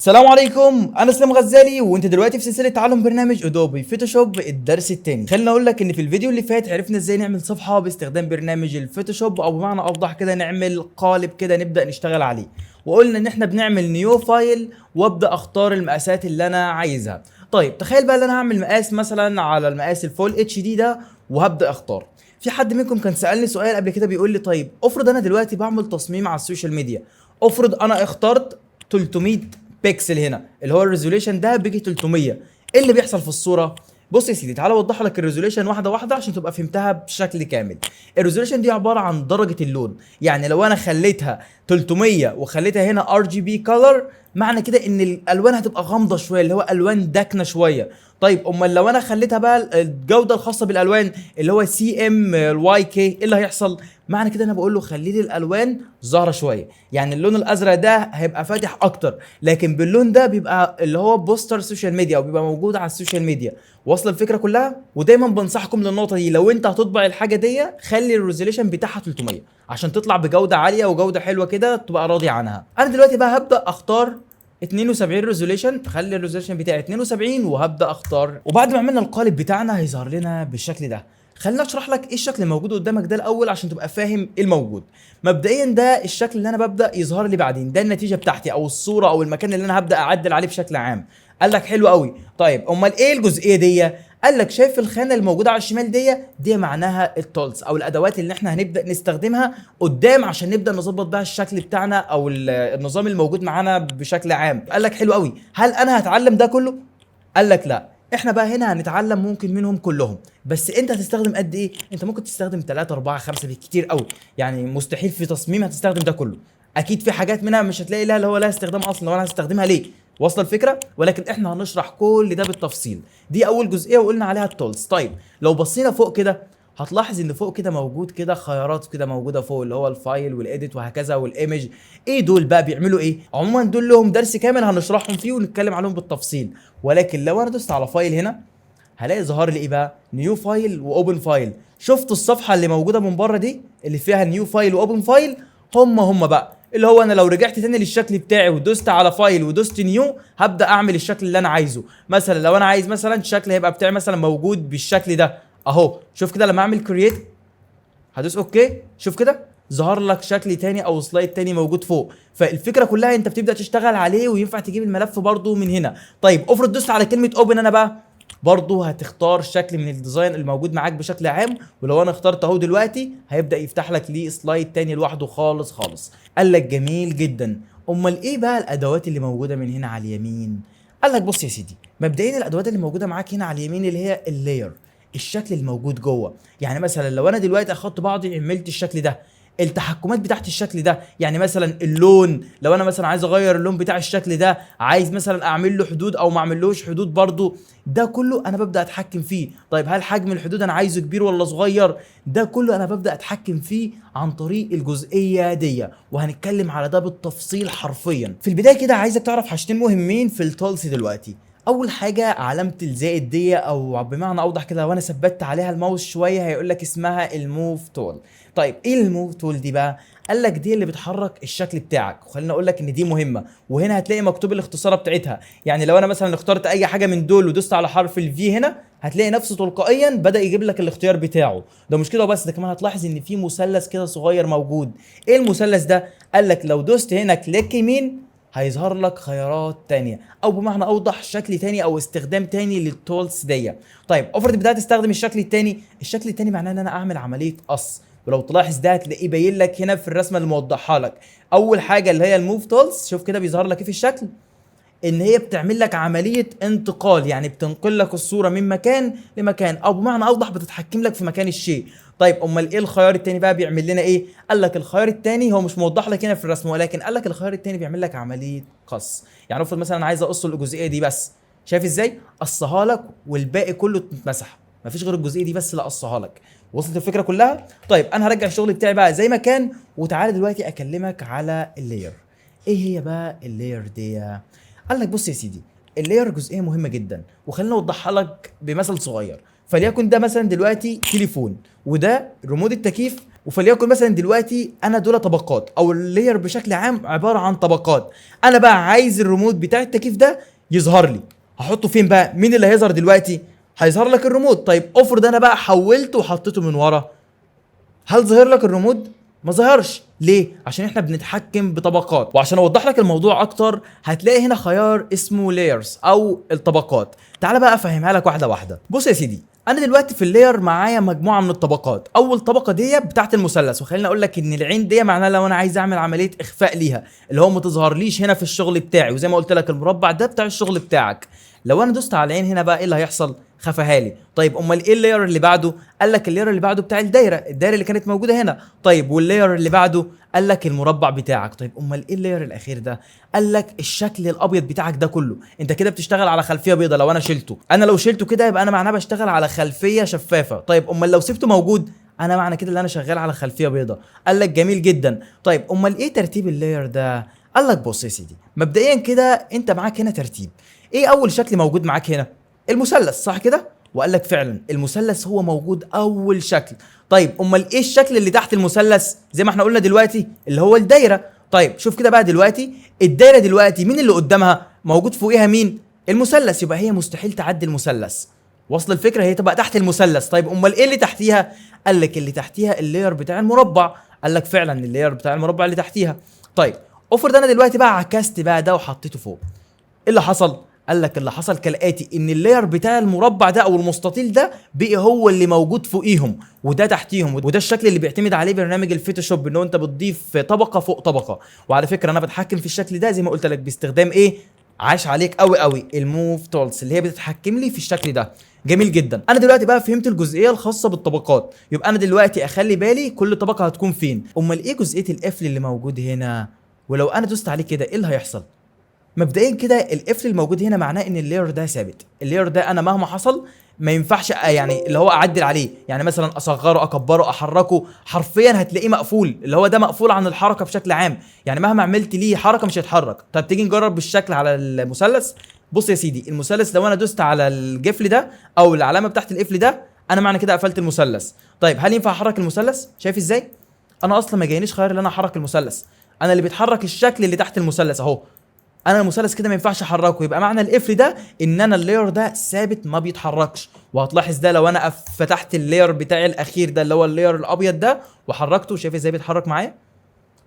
السلام عليكم، انا اسلام غزالي وانت دلوقتي في سلسله تعلم برنامج ادوبي فوتوشوب الدرس الثاني. خليني اقول لك ان في الفيديو اللي فات عرفنا ازاي نعمل صفحه باستخدام برنامج الفوتوشوب، او بمعنى اوضح كده نعمل قالب كده نبدا نشتغل عليه. وقلنا ان احنا بنعمل نيو فايل وابدا اختار المقاسات اللي انا عايزها. طيب تخيل بقى ان انا هعمل مقاس مثلا على المقاس الفول اتش دي ده وهبدا اختار. في حد منكم كان سالني سؤال قبل كده بيقول لي طيب افرض انا دلوقتي بعمل تصميم على السوشيال ميديا، افرض انا اخترت 300 بيكسل هنا اللي هو الريزوليوشن ده بيجي 300، ايه اللي بيحصل في الصوره؟ بص يا سيدي، تعالى اوضح لك الريزوليوشن واحده واحده عشان تبقى فهمتها بشكل كامل. الريزوليوشن دي عباره عن درجه اللون، يعني لو انا خليتها 300 وخليتها هنا ار جي بي كلر، معنى كده ان الالوان هتبقى غامضه شويه، اللي هو الوان داكنه شويه. طيب امال لو انا خليتها بقى الجوده الخاصه بالالوان اللي هو سي ام الواي كي، ايه اللي هيحصل؟ معنى كده انا بقول له خلي لي الالوان ظاهره شويه، يعني اللون الازرق ده هيبقى فاتح اكتر، لكن باللون ده بيبقى اللي هو بوستر سوشيال ميديا او بيبقى موجود على السوشيال ميديا. واصله الفكره كلها؟ ودايما بنصحكم للنقطه دي، لو انت هتطبع الحاجه دي خلي الريزوليوشن بتاعها 300 عشان تطلع بجوده عاليه وجوده حلوه كده تبقى راضي عنها. انا دلوقتي بقى هبدا اختار 72 ريزوليوشن، خلي الريزوليوشن بتاعي 72 وهبدا اختار. وبعد ما عملنا القالب بتاعنا هيظهر لنا بالشكل ده. خلينا اشرح لك ايه الشكل الموجود قدامك ده الاول عشان تبقى فاهم ايه الموجود. مبدئيا ده الشكل اللي انا ببدا يظهر لي بعدين، ده النتيجه بتاعتي او الصوره او المكان اللي انا هبدا اعدل عليه بشكل عام. قال لك حلو قوي. طيب امال ايه الجزئيه دي؟ قال لك شايف الخانه الموجوده على الشمال دي معناها التولز او الادوات اللي احنا هنبدا نستخدمها قدام عشان نبدا نظبط بقى الشكل بتاعنا او النظام الموجود معانا بشكل عام. قال لك حلو قوي. هل انا هتعلم ده كله؟ قال لك لا، احنا بقى هنا هنتعلم ممكن منهم كلهم، بس انت هتستخدم قد ايه؟ انت ممكن تستخدم 3 4 5 بالكتير قوي، يعني مستحيل في تصميم هتستخدم ده كله. اكيد في حاجات منها مش هتلاقي لها اللي هو لها استخدام اصلا، وانا هستخدمها ليه؟ واصله الفكره؟ ولكن احنا هنشرح كل ده بالتفصيل. دي اول جزئيه وقلنا عليها التولز. طيب لو بصينا فوق كده هتلاحظ ان فوق كده موجود كده خيارات كده موجوده فوق، اللي هو الفايل والايديت وهكذا والايمج. ايه دول بقى بيعملوا ايه؟ عموما دول لهم درس كامل هنشرحهم فيه ونتكلم عليهم بالتفصيل. ولكن لو انا دوست على فايل هنا هلاقي ظهر لي ايه بقى؟ نيو فايل واوبن فايل. شفت الصفحه اللي موجوده من بره دي اللي فيها نيو فايل واوبن فايل؟ هم بقى اللي هو انا لو رجعت تاني للشكل بتاعي ودوست على فايل ودوست نيو هبدا اعمل الشكل اللي انا عايزه. مثلا لو انا عايز مثلا الشكل هيبقى بتاعي مثلا موجود بالشكل ده اهو. شوف كده لما اعمل كرييت هدوس اوكي، شوف كده ظهر لك شكل تاني او سلايد تاني موجود فوق. فالفكره كلها انت بتبدا تشتغل عليه وينفع تجيب الملف برضو من هنا. طيب افرض دوست على كلمه اوبن انا بقى، برضو هتختار شكل من الديزاين الموجود معاك بشكل عام، ولو انا اخترت اهو دلوقتي هيبدا يفتح لك ليه سلايد تاني لوحده خالص خالص. قال لك جميل جدا. امال ايه بقى الادوات اللي موجوده من هنا على اليمين؟ قال لك بص يا سيدي، مبدئيا الادوات اللي موجوده معاك هنا على اليمين اللي هي اللاير، الشكل الموجود جوه. يعني مثلا لو انا دلوقتي اخدت بعضي عملت الشكل ده، التحكمات بتاعت الشكل ده، يعني مثلا اللون، لو انا مثلا عايز اغير اللون بتاع الشكل ده، عايز مثلا اعمل له حدود او ما اعملوش حدود برضو، ده كله انا ببدا اتحكم فيه. طيب هل حجم الحدود انا عايزه كبير ولا صغير؟ ده كله انا ببدا اتحكم فيه عن طريق الجزئيه دي، وهنتكلم على ده بالتفصيل حرفيا. في البدايه كده عايزك تعرف حاجتين مهمين في التولز دلوقتي. اول حاجه علامه الزائد دي، او بمعنى اوضح كده لو انا ثبت عليها الماوس شويه هيقول لك اسمها الموف تول. طيب ايه الموف تول دي بقى؟ قال لك دي اللي بتحرك الشكل بتاعك، وخليني اقول لك ان دي مهمه، وهنا هتلاقي مكتوب الاختصاره بتاعتها. يعني لو انا مثلا اخترت اي حاجه من دول ودوست على حرف الفي هنا هتلاقي نفسه تلقائيا بدا يجيب لك الاختيار بتاعه. ده مش كده بس، ده كمان هتلاحظ ان في مثلث كده صغير موجود. ايه المثلث ده؟ قال لك لو دوست هنا كليك يمين هيظهر لك خيارات تانية، او بمعنى اوضح شكل تاني او استخدام تاني للتولز دي. طيب افرض بدات تستخدم الشكل التاني، الشكل التاني معناه ان انا اعمل عمليه قص، ولو تلاحظ ده هتلاقيه باين لك هنا في الرسمه اللي موضحها لك. اول حاجه اللي هي الموف تولز، شوف كده بيظهر لك ايه في الشكل؟ ان هي بتعمل لك عمليه انتقال، يعني بتنقل لك الصوره من مكان لمكان، او بمعنى اوضح بتتحكم لك في مكان الشيء. طيب امال ايه الخيار التاني بقى بيعمل لنا ايه؟ قال لك الخيار التاني هو مش موضح لك هنا في الرسم، ولكن قال لك الخيار التاني بيعمل لك عمليه قص. يعني افرض مثلا عايز اقص الجزئيه دي بس، شايف ازاي قصها لك والباقي كله اتمسح، مفيش غير الجزئيه دي بس اللي قصها لك. وصلت الفكره كلها؟ طيب انا هرجع الشغل بتاعي بقى زي ما كان، وتعالى دلوقتي اكلمك على اللاير. ايه هي بقى اللاير دي؟ قال لك بص يا سيدي، اللاير جزئيه مهمه جدا، وخلينا اوضحها لك بمثل صغير. فليكن ده مثلا دلوقتي تليفون، وده ريموت التكييف وفليكن مثلا دلوقتي انا دول طبقات، او اللاير بشكل عام عباره عن طبقات. انا بقى عايز الريموت بتاع التكييف ده يظهر لي، هحطه فين بقى؟ مين اللي هيظهر دلوقتي؟ هيظهر لك الريموت. طيب افرض انا بقى حولته وحطيته من ورا، هل ظهر لك الريموت؟ ما ظهرش. ليه؟ عشان احنا بنتحكم بطبقات. وعشان اوضح لك الموضوع اكتر، هتلاقي هنا خيار اسمه layers او الطبقات. تعال بقى افهمها لك واحده واحده. بص يا سيدي، انا دلوقتي في اللاير معايا مجموعه من الطبقات. اول طبقه دي بتاعه المثلث، وخليني اقول لك ان العين دي معناها لو انا عايز اعمل عمليه اخفاء ليها، اللي هو ما تظهرليش هنا في الشغل بتاعي. وزي ما قلت لك المربع ده بتاع الشغل بتاعك. لو انا دوست على العين هنا بقى ايه اللي هيحصل؟ خفاها لي. طيب امال ايه اللاير اللي بعده؟ قال لك اللاير اللي بعده بتاع الدايره اللي كانت موجوده هنا. طيب واللاير اللي بعده قال لك المربع بتاعك. طيب امال ايه اللاير الاخير ده؟ قال لك الشكل الابيض بتاعك ده كله. انت كده بتشتغل على خلفيه بيضاء. لو انا شلته، انا لو شلته كده يبقى انا معناه بشتغل على خلفيه شفافه. طيب امال لو سبته موجود، انا معنى كده ان انا شغال على خلفيه بيضاء. قال لك جميل جدا. طيب امال ايه ترتيب اللاير ده؟ قال لك بص يا سيدي، مبدئيا كده انت معاك هنا ترتيب. ايه اول شكل موجود معاك هنا؟ المثلث، صح كده؟ وقال لك فعلا المثلث هو موجود اول شكل. طيب امال ايه الشكل اللي تحت المثلث؟ زي ما احنا قلنا دلوقتي اللي هو الدايره. طيب شوف كده بقى دلوقتي، الدايره دلوقتي مين اللي قدامها؟ موجود فوقيها مين؟ المثلث. يبقى هي مستحيل تعدي المثلث. وصل الفكره؟ هي تبقى تحت المثلث. طيب امال ايه اللي تحتيها؟ قال لك اللي تحتيها اللاير بتاع المربع. قال لك فعلا اللاير بتاع المربع اللي تحتيها. طيب افرض انا دلوقتي بقى عكست بقى ده وحطيته فوق، ايه اللي حصل؟ قال لك اللي حصل كالاتي، ان اللاير بتاع المربع ده او المستطيل ده بقي هو اللي موجود فوقيهم وده تحتيهم. وده الشكل اللي بيعتمد عليه برنامج الفوتوشوب، ان انت بتضيف طبقه فوق طبقه. وعلى فكره انا بتحكم في الشكل ده زي ما قلت لك باستخدام ايه؟ عاش عليك قوي قوي، الموف تولز اللي هي بتتحكم لي في الشكل ده. جميل جدا. انا دلوقتي بقى فهمت الجزئيه الخاصه بالطبقات. يبقى انا دلوقتي اخلي بالي كل طبقه هتكون فين. امال ايه جزئيه القفل اللي موجود هنا؟ ولو انا دوست عليه كده ايه اللي هيحصل؟ مبدئيا كده القفل الموجود هنا معناه ان اللاير ده ثابت. اللاير ده انا مهما حصل ما ينفعش يعني اللي هو اعدل عليه. يعني مثلا اصغره اكبره احركه، حرفيا هتلاقيه مقفول. اللي هو ده مقفول عن الحركه بشكل عام. يعني مهما عملت ليه حركه مش هيتحرك. طب تيجي نجرب بالشكل على المثلث. بص يا سيدي، المثلث لو انا دوست على القفل ده او العلامه بتاعت القفل ده، انا معنى كده قفلت المثلث. طيب هل ينفع احرك المثلث؟ شايف ازاي؟ انا اصلا ما جاينيش خيار ان انا احرك المثلث. انا اللي بيتحرك الشكل اللي تحت المثلث اهو. انا المثلث كده ما ينفعش احركه. يبقى معنى القفل ده ان انا اللاير ده ثابت ما بيتحركش. وهتلاحظ ده لو انا فتحت اللاير بتاعي الاخير ده اللي هو اللاير الابيض ده وحركته، شايف ازاي بيتحرك معايا؟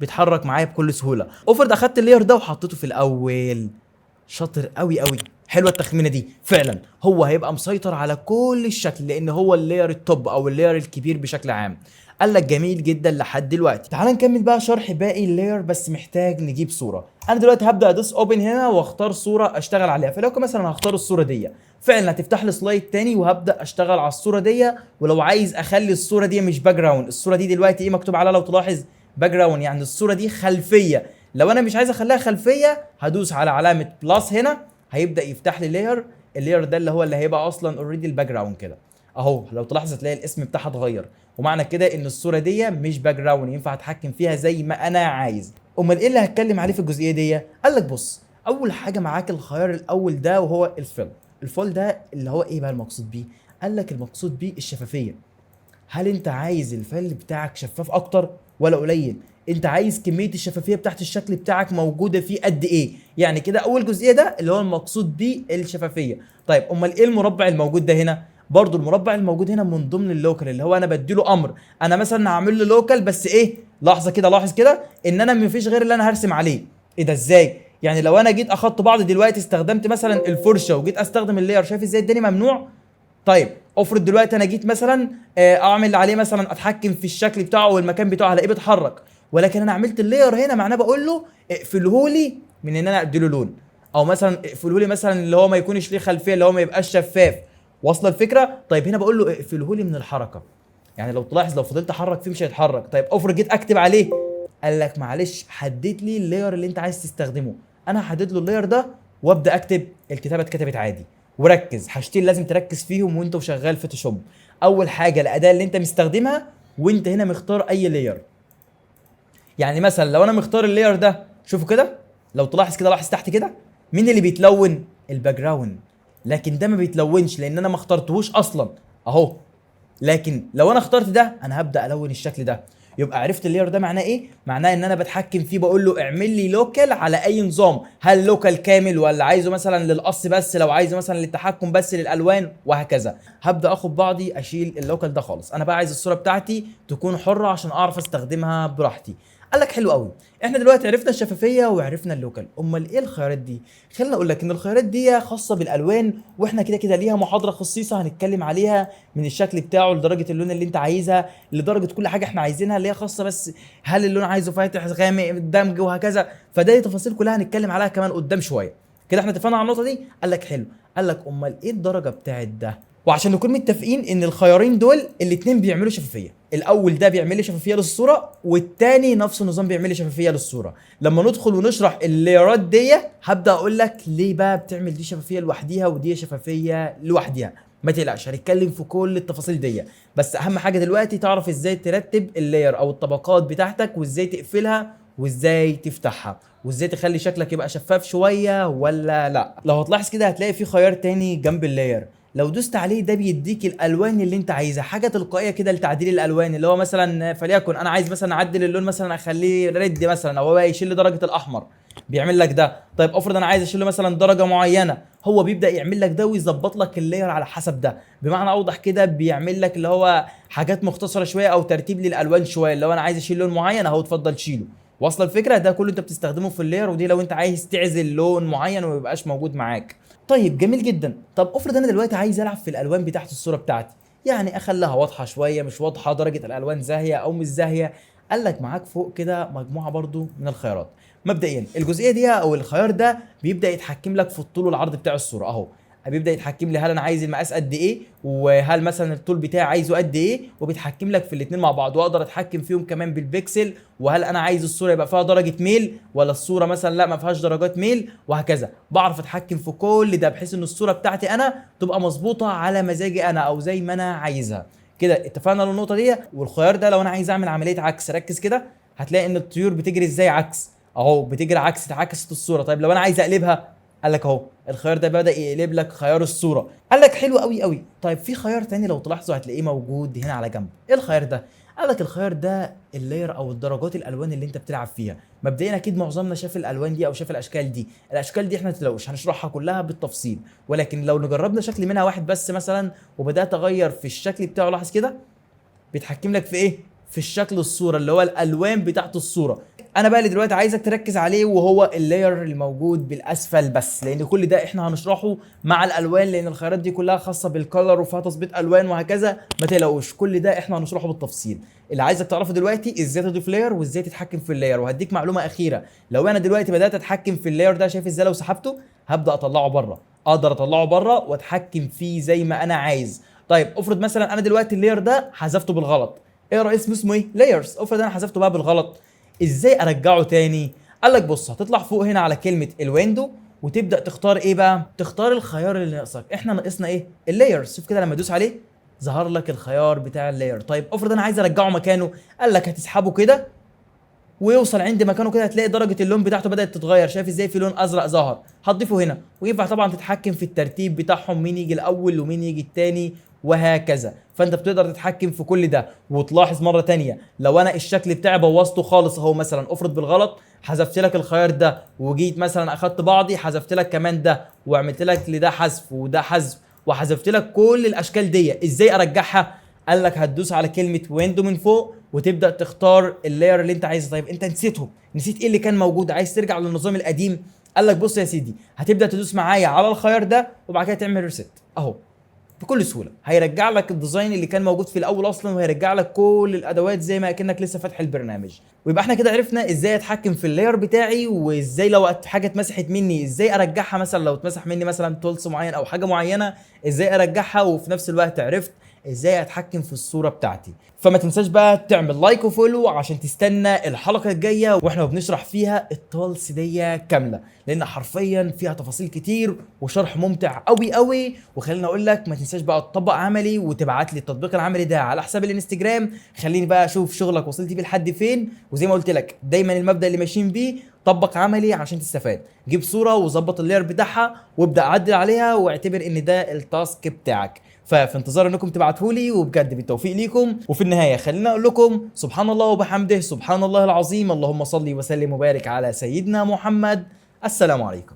بيتحرك معايا بكل سهوله. افرض اخدت اللاير ده وحطيته في الاول، شاطر قوي قوي، حلوه التخمينه دي. فعلا هو هيبقى مسيطر على كل الشكل لان هو اللاير التوب او اللاير الكبير بشكل عام. قال لك جميل جدا لحد دلوقتي. تعال نكمل بقى شرح باقي اللاير، بس محتاج نجيب صوره. انا دلوقتي هبدا ادوس اوبن هنا واختار صوره اشتغل عليها. فلو مثلا هختار الصوره دي، فعلا هتفتح لي سلايد تاني وهبدا اشتغل على الصوره دي. ولو عايز اخلي الصوره دي مش باك جراوند، الصوره دي دلوقتي ايه مكتوب عليها لو تلاحظ؟ باك جراوند، يعني الصوره دي خلفيه. لو انا مش عايز اخليها خلفيه هدوس على علامه بلس هنا، هيبدا يفتح لي لاير. اللاير ده اللي هيبقى اصلا اوريدي الباك جراوند كده اهو. لو تلاحظ هتلاقي الاسم بتاعها اتغير، ومعنى كده ان الصوره دي مش باك جراوند، ينفع اتحكم فيها زي ما انا عايز. امال ايه اللي هتكلم عليه في الجزئيه دي؟ قال لك بص، اول حاجه معاك الخيار الاول ده وهو الفيل. الفيل ده اللي هو ايه بقى المقصود بيه؟ قال لك المقصود بيه الشفافيه. هل انت عايز الفيل بتاعك شفاف اكتر ولا قليل؟ انت عايز كميه الشفافيه بتاعت الشكل بتاعك موجوده فيه قد ايه؟ يعني كده اول جزئيه ده اللي هو المقصود بيه الشفافيه. طيب امال ايه المربع الموجود ده هنا؟ برضو المربع الموجود هنا من ضمن اللوكال، اللي هو انا بديله امر. انا مثلا هعمل له لوكال بس ايه؟ لحظه كده، لاحظ كده ان انا مفيش غير اللي انا هرسم عليه. ايه ده ازاي؟ يعني لو انا جيت اخدت بعض دلوقتي استخدمت مثلا الفرشه وجيت استخدم اللاير، شايف ازاي الدنيا ممنوع؟ طيب افرض دلوقتي انا جيت مثلا اعمل عليه مثلا اتحكم في الشكل بتاعه والمكان بتاعه هلاقيه بيتحرك. ولكن انا عملت اللاير هنا معناه بقول له اقفله لي من ان انا اديله لون، او مثلا اقفله لي مثلا اللي هو ما يكونش ليه خلفيه، اللي هو ما يبقاش شفاف. واصله الفكره؟ طيب هنا بقول له اقفله لي من الحركه. يعني لو تلاحظ لو فضلت احرك فيه مش هيتحرك. طيب افرض جيت اكتب عليه، قال لك معلش حدد لي اللاير اللي انت عايز تستخدمه. انا هحدد له اللاير ده وابدا اكتب. الكتابه اتكتبت عادي. وركز، حاجتين لازم تركز فيهم وانت وشغال فوتوشوب. اول حاجه الاداه اللي انت مستخدمها، وانت هنا مختار اي لاير. يعني مثلا لو انا مختار اللاير ده، شوفوا كده، لو تلاحظ كده، لاحظ تحت كده مين اللي بيتلون؟ الباك جراوند. لكن ده ما بيتلونش لان انا ما اخترتهوش اصلا اهو. لكن لو انا اخترت ده انا هبدا الون الشكل ده. يبقى عرفت اللاير ده معناه ايه؟ معناه ان انا بتحكم فيه، بقول له اعمل لي لوكال على اي نظام، هل لوكال كامل ولا عايزه مثلا للقص بس، لو عايزه مثلا للتحكم بس للالوان وهكذا. هبدا اخد بعضي اشيل اللوكال ده خالص، انا بقى عايز الصوره بتاعتي تكون حره عشان اعرف استخدمها براحتي. قال لك حلو قوي، احنا دلوقتي عرفنا الشفافيه وعرفنا اللوكال، امال ايه الخيارات دي؟ خلينا اقول لك ان الخيارات دي خاصه بالالوان، واحنا كده كده ليها محاضره خصيصه هنتكلم عليها، من الشكل بتاعه لدرجه اللون اللي انت عايزها لدرجه كل حاجه احنا عايزينها اللي هي خاصه بس هل اللون عايزه فاتح غامق دمج وهكذا. فده تفاصيل كلها هنتكلم عليها كمان قدام شويه. كده احنا اتفقنا على النقطه دي. قال لك حلو، قال لك امال ايه الدرجه بتاعت ده؟ وعشان نكون متفقين ان الخيارين دول الاتنين بيعملوا شفافيه، الاول ده بيعمل لي شفافيه للصوره، والتاني نفس النظام بيعمل لي شفافيه للصوره. لما ندخل ونشرح اللايرات دي هبدا اقول لك ليه بقى بتعمل دي شفافيه لوحديها ودي شفافيه لوحديها. ما تقلقش هنتكلم في كل التفاصيل دي، بس اهم حاجه دلوقتي تعرف ازاي ترتب اللاير او الطبقات بتاعتك، وازاي تقفلها وازاي تفتحها، وازاي تخلي شكلك يبقى شفاف شويه ولا لا. لو هتلاحظ كده هتلاقي في خيار تاني جنب اللاير، لو دوست عليه ده بيديك الالوان اللي انت عايزها، حاجه تلقائيه كده لتعديل الالوان، اللي هو مثلا فليكن انا عايز مثلا اعدل اللون مثلا اخليه ريد مثلا، او هو يشيل لي درجه الاحمر بيعمل لك ده. طيب افرض انا عايز اشيل له مثلا درجه معينه، هو بيبدا يعمل لك ده ويظبط لك اللاير على حسب ده. بمعنى اوضح كده بيعمل لك اللي هو حاجات مختصره شويه او ترتيب للالوان شويه، اللي هو انا عايز اشيل لون معين اهو اتفضل شيله. واصله الفكره؟ ده كله انت بتستخدمه في اللاير، ودي لو انت عايز تعزل لون معين وما يبقاش موجود معاك. طيب جميل جدا. طب افرض انا دلوقتي عايز العب في الالوان بتاعت الصوره بتاعتي، يعني اخليها واضحه شويه مش واضحه، درجه الالوان زاهيه او مش زاهيه. قال لك معاك فوق كده مجموعه برضو من الخيارات. مبدئيا الجزئيه دي او الخيار ده بيبدا يتحكم لك في الطول والعرض بتاع الصوره اهو، بيبدا يتحكم لي هل انا عايز المقاس قد ايه، وهل مثلا الطول بتاعي عايزه قد ايه، وبيتحكم لك في الاثنين مع بعض، واقدر اتحكم فيهم كمان بالبيكسل، وهل انا عايز الصوره يبقى فيها درجه ميل ولا الصوره مثلا لا ما فيهاش درجات ميل وهكذا. بعرف اتحكم في كل ده بحيث ان الصوره بتاعتي انا تبقى مظبوطه على مزاجي انا او زي ما انا عايزها. كده اتفقنا على النقطه دي. والخيار ده لو انا عايز اعمل عمليه عكس، ركز كده هتلاقي ان الطيور بتجري ازاي عكس اهو، بتجري عكس اتعكست الصوره. طيب لو انا عايز اقلبها، قال لك اهو الخيار ده بدأ يقلب لك خيار الصوره. قال لك حلو قوي قوي. طيب في خيار تاني لو تلاحظوا هتلاقيه موجود هنا على جنب، ايه الخيار ده؟ قال لك الخيار ده اللاير او الدرجات الالوان اللي انت بتلعب فيها. مبدئيا اكيد معظمنا شاف الالوان دي او شاف الاشكال دي، الاشكال دي احنا متلاقوش هنشرحها كلها بالتفصيل، ولكن لو نجربنا شكل منها واحد بس مثلا وبدات اغير في الشكل بتاعه، لاحظ كده بيتحكم لك في ايه؟ في الشكل الصوره اللي هو الالوان بتاعت الصوره. انا بقى اللي دلوقتي عايزك تركز عليه وهو اللاير الموجود بالاسفل بس، لان كل ده احنا هنشرحه مع الالوان، لان الخيارات دي كلها خاصه بالكلر وفيها تظبيط الوان وهكذا. ما تقلقوش كل ده احنا هنشرحه بالتفصيل. اللي عايزك تعرفه دلوقتي ازاي تضيف لاير وازاي تتحكم في اللاير. وهديك معلومه اخيره، لو انا دلوقتي بدات اتحكم في اللاير ده، شايف ازاي لو سحبته هبدا اطلعه بره، اقدر اطلعه بره واتحكم فيه زي ما انا عايز. طيب افرض مثلا انا دلوقتي اللاير ده حذفته بالغلط، ايه رأي اسمه ايه؟ لايرز. افرض انا حذفته بقى بالغلط، ازاي ارجعه تاني؟ قال لك بص هتطلع فوق هنا على كلمه الويندو وتبدا تختار ايه بقى؟ تختار الخيار اللي ناقصك. احنا ناقصنا ايه؟ اللايرز. شوف كده لما ادوس عليه ظهر لك الخيار بتاع اللاير. طيب افرض انا عايز ارجعه مكانه، قال لك هتسحبه كده ويوصل عند مكانه كده، هتلاقي درجه اللون بتاعته بدات تتغير. شايف ازاي في لون ازرق ظهر؟ هتضيفه هنا، وينفع طبعا تتحكم في الترتيب بتاعهم، مين يجي الاول ومين يجي الثاني وهكذا. فانت بتقدر تتحكم في كل ده. وتلاحظ مره تانية لو انا الشكل بتاعي بوظته خالص اهو، مثلا افرض بالغلط حذفت لك الخيار ده وجيت مثلا اخدت بعضي حذفت لك كمان ده وعملت لك لده حذف وده حذف وحذفت لك كل الاشكال دي، ازاي ارجعها؟ قال لك هتدوس على كلمه ويندو من فوق وتبدا تختار اللاير اللي انت عايزه. طيب انت نسيتهم، نسيت ايه اللي كان موجود، عايز ترجع للنظام القديم. قال لك بص يا سيدي هتبدا تدوس معايا على الخيار ده وبعد كده تعمل ريست اهو بكل سهوله، هيرجع لك الديزاين اللي كان موجود في الاول اصلا، وهيرجع لك كل الادوات زي ما كانك لسه فاتح البرنامج. ويبقى احنا كده عرفنا ازاي اتحكم في اللاير بتاعي، وازاي لو حاجه اتمسحت مني ازاي ارجعها، مثلا لو اتمسح مني مثلا تولز معين او حاجه معينه ازاي ارجعها، وفي نفس الوقت عرفت ازاي اتحكم في الصوره بتاعتي. فما تنساش بقى تعمل لايك وفولو عشان تستنى الحلقه الجايه واحنا بنشرح فيها التولز دي كامله، لان حرفيا فيها تفاصيل كتير وشرح ممتع قوي قوي. وخليني اقول لك ما تنساش بقى تطبق عملي وتبعت لي التطبيق العملي ده على حساب الانستجرام، خليني بقى اشوف شغلك وصلت بيه لحد فين. وزي ما قلت لك دايما المبدأ اللي ماشيين بيه طبق عملي عشان تستفاد. جيب صوره وظبط اللير بتاعها وابدا عدل عليها واعتبر ان ده التاسك بتاعك. ففي انتظار انكم تبعتوا لي، وبجد بالتوفيق ليكم. وفي النهايه خلينا اقول لكم سبحان الله وبحمده، سبحان الله العظيم، اللهم صل وسلم وبارك على سيدنا محمد. السلام عليكم.